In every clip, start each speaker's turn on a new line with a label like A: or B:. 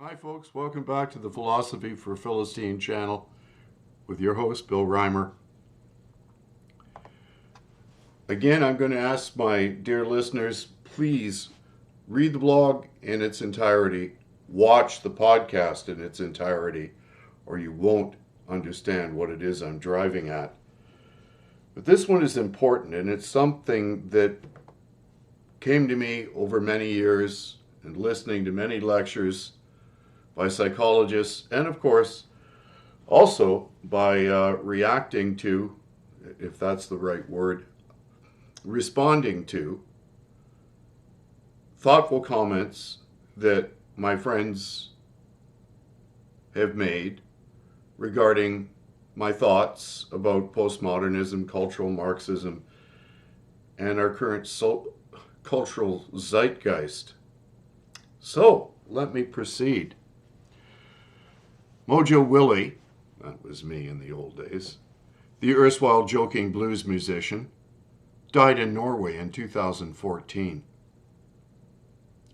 A: Hi folks, welcome back to the Philosophy for Philistine channel with your host Bill Reimer. Again, I'm going to ask my dear listeners, please read the blog in its entirety, watch the podcast in its entirety, or you won't understand what it is I'm driving at. But this one is important, and it's something that came to me over many years and listening to many lectures by psychologists, and of course, also by reacting to, if that's the right word, responding to thoughtful comments that my friends have made regarding my thoughts about postmodernism, cultural Marxism, and our current cultural zeitgeist. So, let me proceed. Mojo Willie, that was me in the old days, the erstwhile joking blues musician, died in Norway in 2014.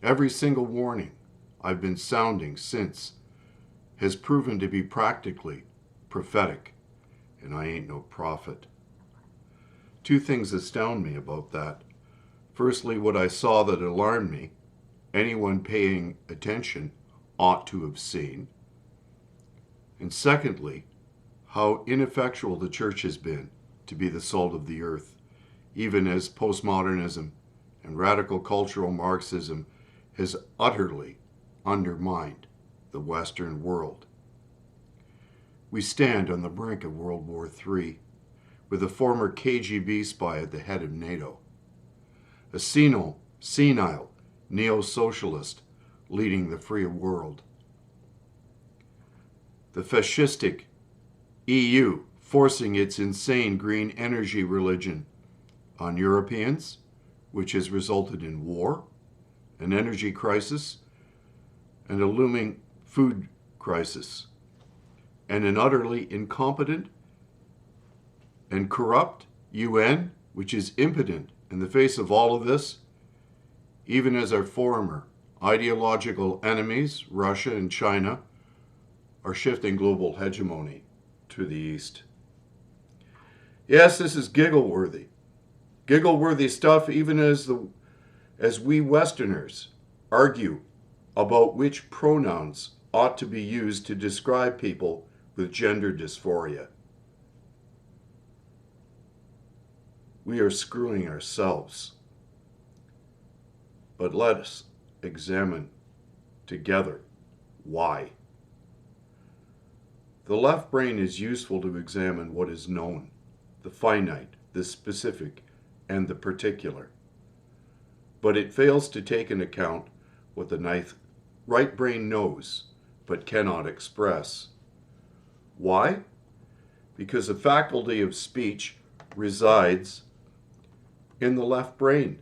A: Every single warning I've been sounding since has proven to be practically prophetic, and I ain't no prophet. Two things astound me about that. Firstly, what I saw that alarmed me, anyone paying attention ought to have seen. And secondly, how ineffectual the church has been to be the salt of the earth, even as postmodernism and radical cultural Marxism has utterly undermined the Western world. We stand on the brink of World War III, with a former KGB spy at the head of NATO, a senile neo-socialist leading the free world, the fascistic EU forcing its insane green energy religion on Europeans, which has resulted in war, an energy crisis, and a looming food crisis, and an utterly incompetent and corrupt UN, which is impotent in the face of all of this, even as our former ideological enemies, Russia and China, are shifting global hegemony to the east. Yes, this is giggle-worthy. Giggle-worthy stuff, even as we Westerners argue about which pronouns ought to be used to describe people with gender dysphoria. We are screwing ourselves. But let us examine together why. The left brain is useful to examine what is known, the finite, the specific, and the particular. But it fails to take into account what the right brain knows, but cannot express. Why? Because the faculty of speech resides in the left brain.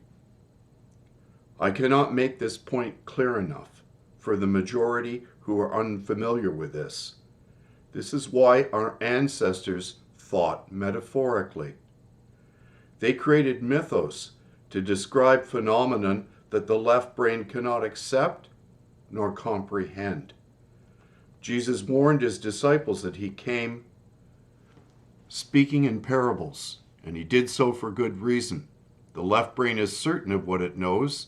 A: I cannot make this point clear enough for the majority who are unfamiliar with this. This is why our ancestors thought metaphorically. They created mythos to describe phenomenon that the left brain cannot accept nor comprehend. Jesus warned his disciples that he came speaking in parables, and he did so for good reason. The left brain is certain of what it knows,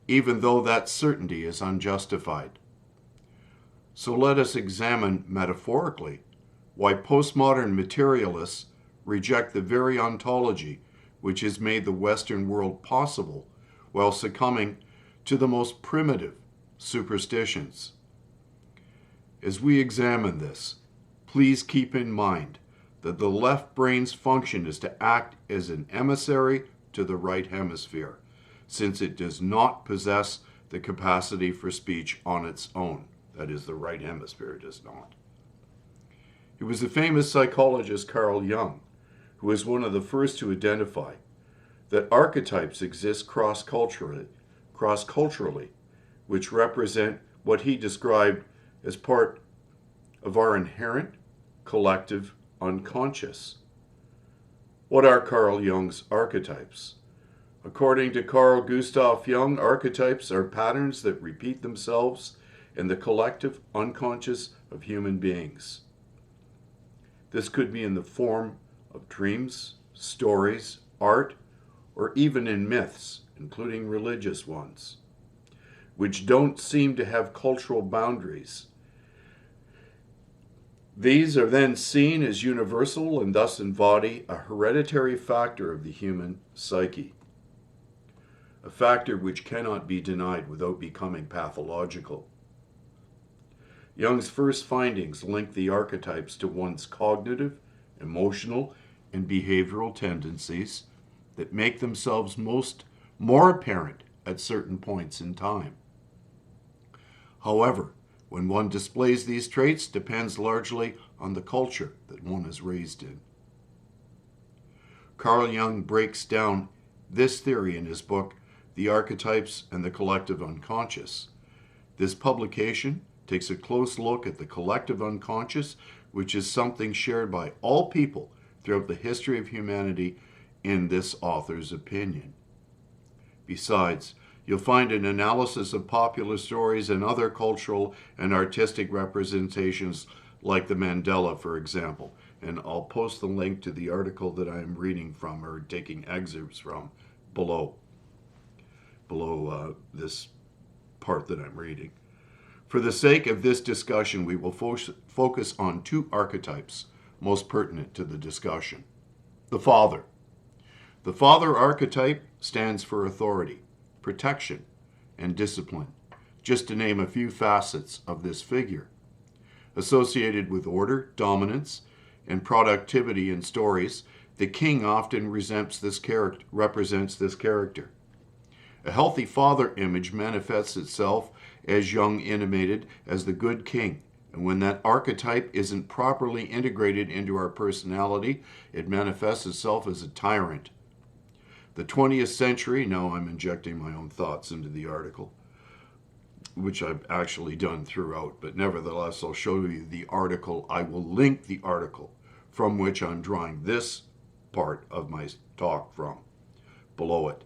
A: even though that certainty is unjustified. So let us examine metaphorically why postmodern materialists reject the very ontology which has made the Western world possible while succumbing to the most primitive superstitions. As we examine this, please keep in mind that the left brain's function is to act as an emissary to the right hemisphere, since it does not possess the capacity for speech on its own. That is, the right hemisphere does not. It was the famous psychologist Carl Jung who was one of the first to identify that archetypes exist cross-culturally, which represent what he described as part of our inherent collective unconscious. What are Carl Jung's archetypes? According to Carl Gustav Jung, archetypes are patterns that repeat themselves and the collective unconscious of human beings. This could be in the form of dreams, stories, art, or even in myths, including religious ones, which don't seem to have cultural boundaries. These are then seen as universal and thus embody a hereditary factor of the human psyche, a factor which cannot be denied without becoming pathological. Jung's first findings link the archetypes to one's cognitive, emotional, and behavioral tendencies that make themselves more apparent at certain points in time. However, when one displays these traits depends largely on the culture that one is raised in. Carl Jung breaks down this theory in his book, The Archetypes and the Collective Unconscious. This publication takes a close look at the collective unconscious, which is something shared by all people throughout the history of humanity in this author's opinion. Besides, you'll find an analysis of popular stories and other cultural and artistic representations like the Mandela, for example. And I'll post the link to the article that I am reading from or taking excerpts from below this part that I'm reading. For the sake of this discussion, we will focus on two archetypes most pertinent to the discussion. The father. The father archetype stands for authority, protection, and discipline, just to name a few facets of this figure. Associated with order, dominance, and productivity in stories, the king often represents this character. A healthy father image manifests itself, as Jung intimated, as the good king, and when that archetype isn't properly integrated into our personality, it manifests itself as a tyrant. The 20th century, now I'm injecting my own thoughts into the article, which I've actually done throughout, but nevertheless I'll show you the article. I will link the article from which I'm drawing this part of my talk from, below it.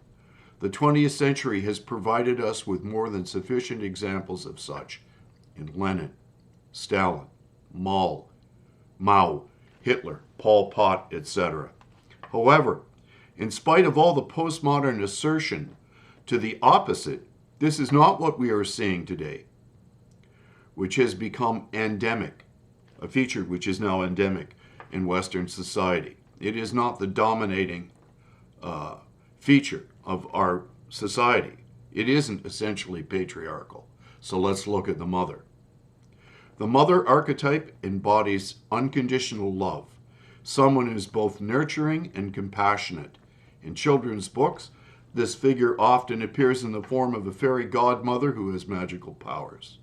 A: The 20th century has provided us with more than sufficient examples of such in Lenin, Stalin, Mao, Hitler, Pol Pot, etc. However, in spite of all the postmodern assertion to the opposite, this is not what we are seeing today, which has become endemic, a feature which is now endemic in Western society. It is not the dominating feature of our society. It isn't essentially patriarchal. So let's look at the mother. The mother archetype embodies unconditional love, someone who is both nurturing and compassionate. In children's books, this figure often appears in the form of a fairy godmother who has magical powers.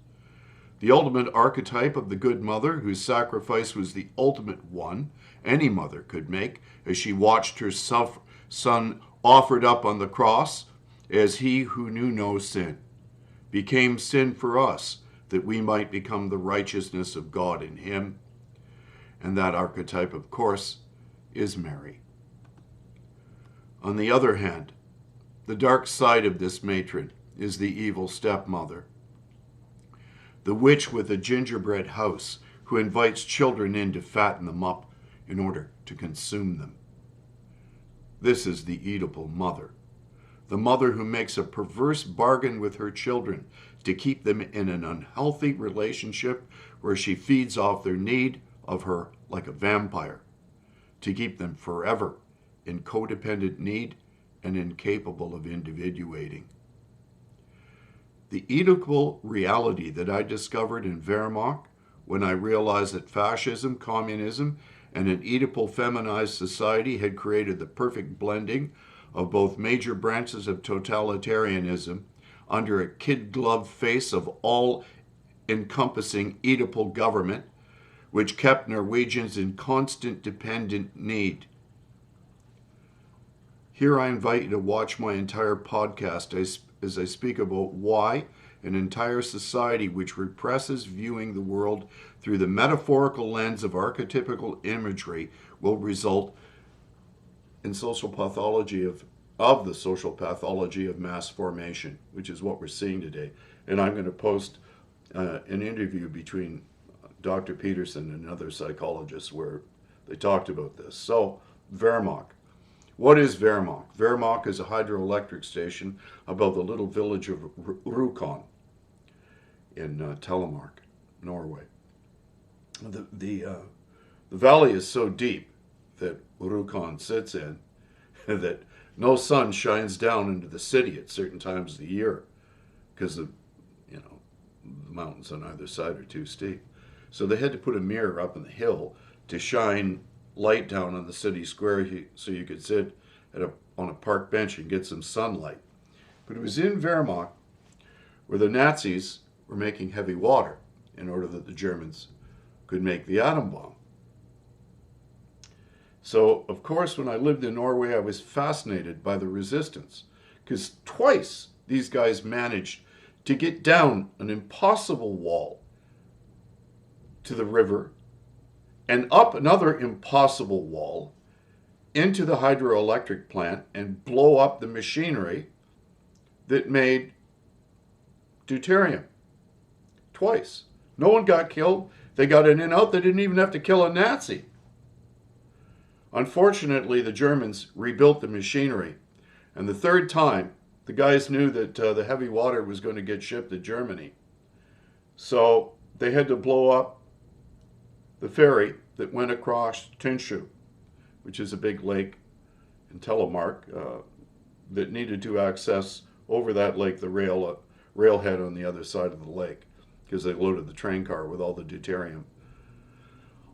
A: The ultimate archetype of the good mother, whose sacrifice was the ultimate one any mother could make, as she watched her son offered up on the cross as he who knew no sin, became sin for us, that we might become the righteousness of God in him. And that archetype, of course, is Mary. On the other hand, the dark side of this matron is the evil stepmother, the witch with a gingerbread house who invites children in to fatten them up in order to consume them. This is the Oedipal mother, the mother who makes a perverse bargain with her children to keep them in an unhealthy relationship where she feeds off their need of her like a vampire, to keep them forever in codependent need and incapable of individuating. The Oedipal reality that I discovered in Wehrmacht when I realized that fascism, communism, and an Oedipal feminized society had created the perfect blending of both major branches of totalitarianism under a kid-glove face of all-encompassing Oedipal government, which kept Norwegians in constant dependent need. Here I invite you to watch my entire podcast as I speak about why an entire society which represses viewing the world through the metaphorical lens of archetypical imagery will result in social pathology of the social pathology of mass formation, which is what we're seeing today. And I'm going to post an interview between Dr. Peterson and another psychologist where they talked about this. So, Wehrmacht. What is Wehrmacht? Wehrmacht is a hydroelectric station above the little village of Rjukan in Telemark, Norway. The valley is so deep that Rjukan sits in that no sun shines down into the city at certain times of the year because the mountains on either side are too steep. So they had to put a mirror up in the hill to shine light down on the city square so you could sit on a park bench and get some sunlight. But it was in Wehrmacht where the Nazis were making heavy water in order that the Germans could make the atom bomb. So, of course, when I lived in Norway, I was fascinated by the resistance, because twice these guys managed to get down an impossible wall to the river and up another impossible wall into the hydroelectric plant and blow up the machinery that made deuterium. Twice. No one got killed. They got in and out. They didn't even have to kill a Nazi. Unfortunately, the Germans rebuilt the machinery. And the third time, the guys knew that the heavy water was going to get shipped to Germany. So they had to blow up the ferry that went across Tinshu, which is a big lake in Telemark, that needed to access over that lake the railhead on the other side of the lake, because they loaded the train car with all the deuterium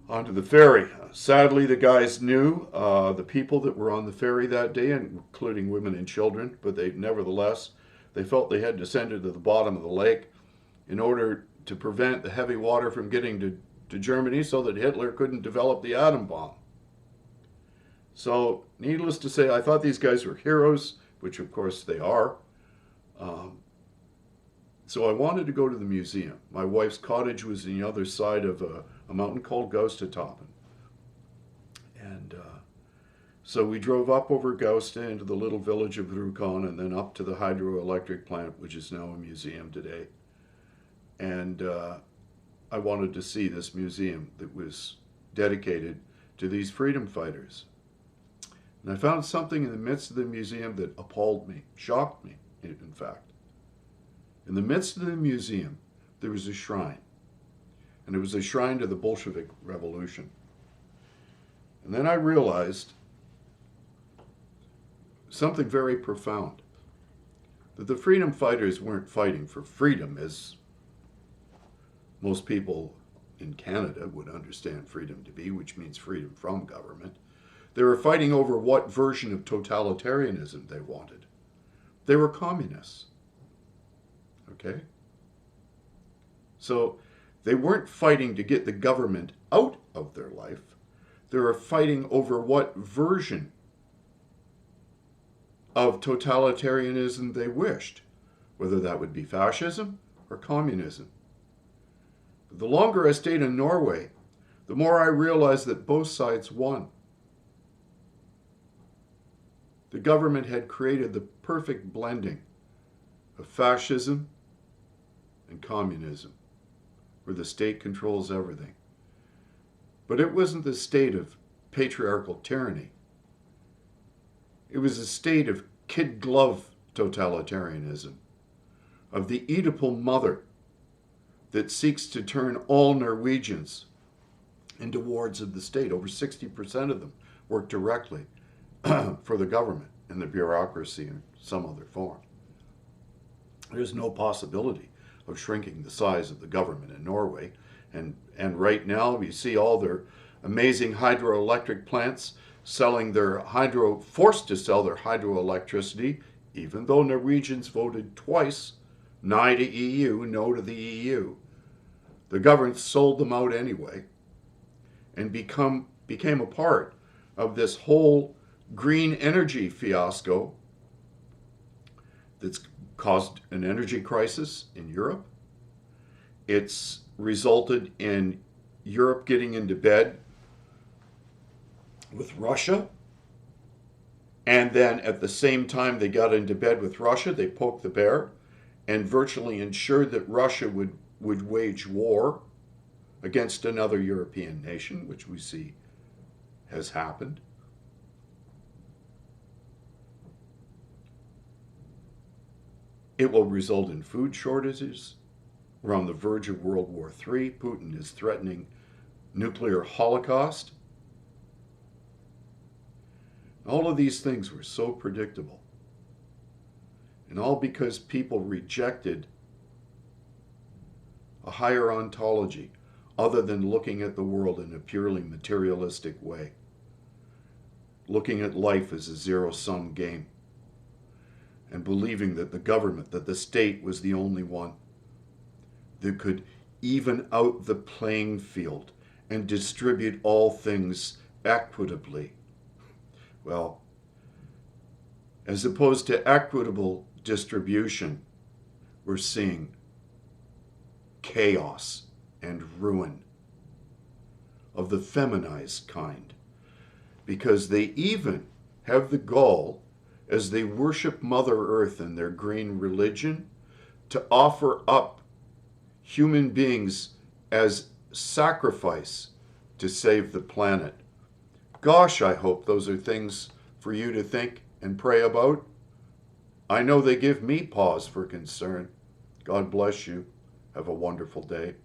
A: onto the ferry. Sadly, the guys knew the people that were on the ferry that day, including women and children, but nevertheless, they felt they had descended to the bottom of the lake in order to prevent the heavy water from getting to Germany so that Hitler couldn't develop the atom bomb. So, needless to say, I thought these guys were heroes, which of course they are. So I wanted to go to the museum. My wife's cottage was on the other side of a mountain called Gaustatoppen. And so we drove up over Gausta into the little village of Rjukan and then up to the hydroelectric plant, which is now a museum today. And I wanted to see this museum that was dedicated to these freedom fighters. And I found something in the midst of the museum that appalled me, shocked me, in fact. In the midst of the museum, there was a shrine. And it was a shrine to the Bolshevik Revolution. And then I realized something very profound. That the freedom fighters weren't fighting for freedom, as most people in Canada would understand freedom to be, which means freedom from government. They were fighting over what version of totalitarianism they wanted. They were communists. Okay? So they weren't fighting to get the government out of their life. They were fighting over what version of totalitarianism they wished, whether that would be fascism or communism. The longer I stayed in Norway, the more I realized that both sides won. The government had created the perfect blending of fascism and communism, where the state controls everything. But it wasn't the state of patriarchal tyranny. It was a state of kid glove totalitarianism, of the Oedipal mother that seeks to turn all Norwegians into wards of the state. Over 60% of them work directly for the government and the bureaucracy in some other form. There's no possibility of shrinking the size of the government in Norway. And right now we see all their amazing hydroelectric plants forced to sell their hydroelectricity, even though Norwegians voted twice, no to EU, no to the EU. The government sold them out anyway and became a part of this whole green energy fiasco that's caused an energy crisis in Europe. It's resulted in Europe getting into bed with Russia. And then at the same time they got into bed with Russia, they poked the bear and virtually ensured that Russia would would wage war against another European nation, which we see has happened. It will result in food shortages. We're on the verge of World War III. Putin is threatening nuclear holocaust. All of these things were so predictable. And all because people rejected a higher ontology other than looking at the world in a purely materialistic way. Looking at life as a zero-sum game. And believing that the government, that the state was the only one that could even out the playing field and distribute all things equitably. Well, as opposed to equitable distribution, we're seeing chaos and ruin of the feminized kind, because they even have the gall, as they worship Mother Earth and their green religion, to offer up human beings as sacrifice to save the planet. Gosh, I hope those are things for you to think and pray about. I know they give me pause for concern. God bless you. Have a wonderful day.